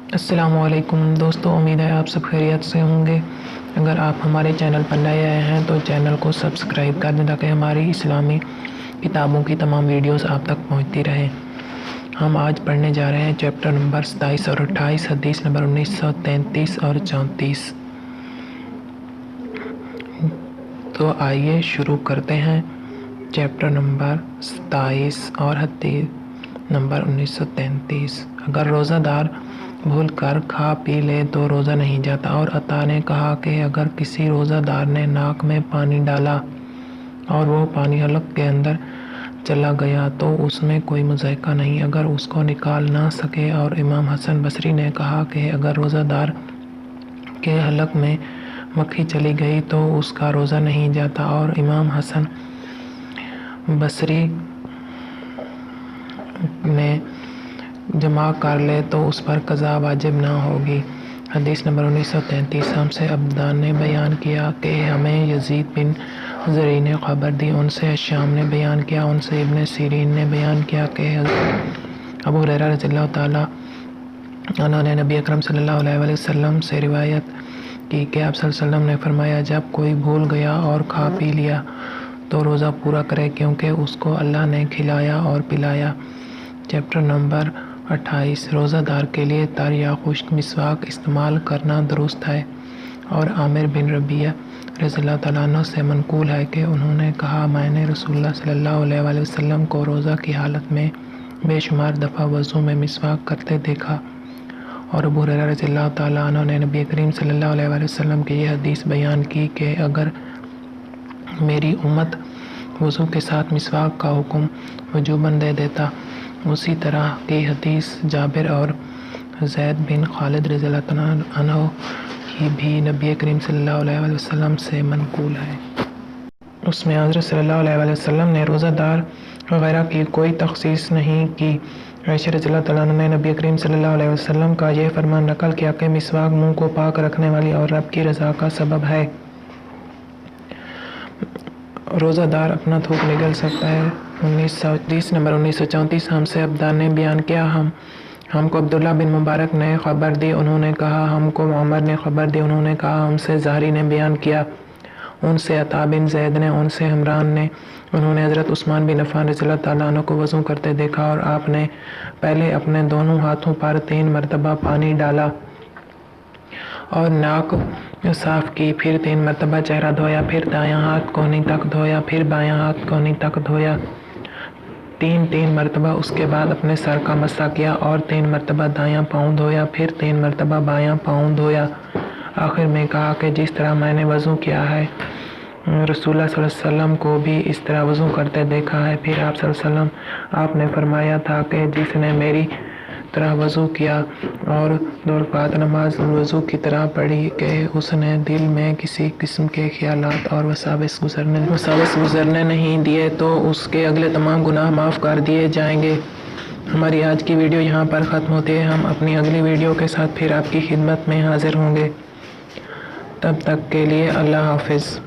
السلام علیکم دوستو، امید ہے آپ سب خیریت سے ہوں گے۔ اگر آپ ہمارے چینل پر نئے آئے ہیں تو چینل کو سبسکرائب کر دیں تاکہ ہماری اسلامی کتابوں کی تمام ویڈیوز آپ تک پہنچتی رہیں۔ ہم آج پڑھنے جا رہے ہیں چیپٹر نمبر 27 اور 28، حدیث نمبر 1933 اور 34۔ تو آئیے شروع کرتے ہیں چیپٹر نمبر 27 اور حدیث نمبر 1933۔ اگر روزہ دار بھول کر کھا پی لے تو روزہ نہیں جاتا۔ اور عطا نے کہا کہ اگر کسی روزہ دار نے ناک میں پانی ڈالا اور وہ پانی حلق کے اندر چلا گیا تو اس میں کوئی مضائقہ نہیں اگر اس کو نکال نہ سکے۔ اور امام حسن بصری نے کہا کہ اگر روزہ دار کے حلق میں مکھی چلی گئی تو اس کا روزہ نہیں جاتا۔ اور امام حسن بصری نے جمع کر لے تو اس پر قضا واجب نہ ہوگی۔ حدیث نمبر 1933۔ ہم سے عبدان نے بیان کیا کہ ہمیں یزید بن زرع نے خبر دی، ان سے شام نے بیان کیا، ان سے ابن سیرین نے بیان کیا کہ حضرت ابو ہریرہ رضی اللہ تعالیٰ عنہ نے نبی اکرم صلی اللہ علیہ وسلم سے روایت کی کہ آپ صلی اللہ علیہ وسلم نے فرمایا، جب کوئی بھول گیا اور کھا پی لیا تو روزہ پورا کرے کیونکہ اس کو اللہ نے کھلایا اور پلایا۔ Chapter number 28۔ روزہ دار کے لیے تر یا خشک مسواک استعمال کرنا درست ہے۔ اور عامر بن ربیعہ رضی اللہ تعالیٰ عنہ سے منقول ہے کہ انہوں نے کہا، میں نے رسول اللہ صلی اللہ علیہ وسلم کو روزہ کی حالت میں بے شمار دفعہ وضو میں مسواک کرتے دیکھا۔ اور ابو ہریرہ رضی اللہ تعالیٰ عنہ نے نبی کریم صلی اللہ علیہ وسلم کی یہ حدیث بیان کی کہ اگر میری امت وضو کے ساتھ مسواک کا حکم وجوباً دے دیتا۔ اسی طرح کی حدیث جابر اور زید بن خالد رضی اللہ تعالیٰ عنہ کی بھی نبی کریم صلی اللہ علیہ وسلم سے منقول ہے۔ اس میں حضرت صلی اللہ علیہ وسلم نے روزہ دار وغیرہ کی کوئی تخصیص نہیں کی۔ عائشہ رضی اللہ تعالیٰ عنہ نے نبی کریم صلی اللہ علیہ وسلم کا یہ فرمان نقل کیا کہ مسواک منہ کو پاک رکھنے والی اور رب کی رضا کا سبب ہے۔ روزہ دار اپنا تھوک نگل سکتا ہے۔ حدیث نمبر 1934۔ ہم سے عبدان نے بیان کیا، ہم کو عبداللہ بن مبارک نے خبر دی، انہوں نے کہا ہم کو عمر نے خبر دی، انہوں نے کہا ہم سے زہری نے بیان کیا، ان سے عطا بن زید نے، ان سے عمران نے، انہوں نے حضرت عثمان بن عفان رضی اللہ تعالیٰ عنہ کو وضو کرتے دیکھا اور آپ نے پہلے اپنے دونوں ہاتھوں پر 3 مرتبہ پانی ڈالا اور ناک صاف کی، پھر 3 مرتبہ چہرہ دھویا، پھر دایاں ہاتھ کونی تک دھویا، پھر بایاں ہاتھ کونی تک دھویا، 3 مرتبہ اس کے بعد اپنے سر کا مسح کیا اور 3 مرتبہ دایاں پاؤں دھویا، پھر 3 مرتبہ بایاں پاؤں دھویا۔ آخر میں کہا کہ جس طرح میں نے وضو کیا ہے رسول اللہ صلی اللہ علیہ وسلم کو بھی اس طرح وضو کرتے دیکھا ہے۔ پھر آپ صلی اللہ علیہ وسلم آپ نے فرمایا تھا کہ جس نے میری طرح وضو کیا اور 2 رکعت نماز وضو کی طرح پڑھی کہ اس نے دل میں کسی قسم کے خیالات اور وساوس گزرنے نہیں دیے تو اس کے اگلے تمام گناہ معاف کر دیے جائیں گے۔ ہماری آج کی ویڈیو یہاں پر ختم ہوتی ہے۔ ہم اپنی اگلی ویڈیو کے ساتھ پھر آپ کی خدمت میں حاضر ہوں گے۔ تب تک کے لیے اللہ حافظ۔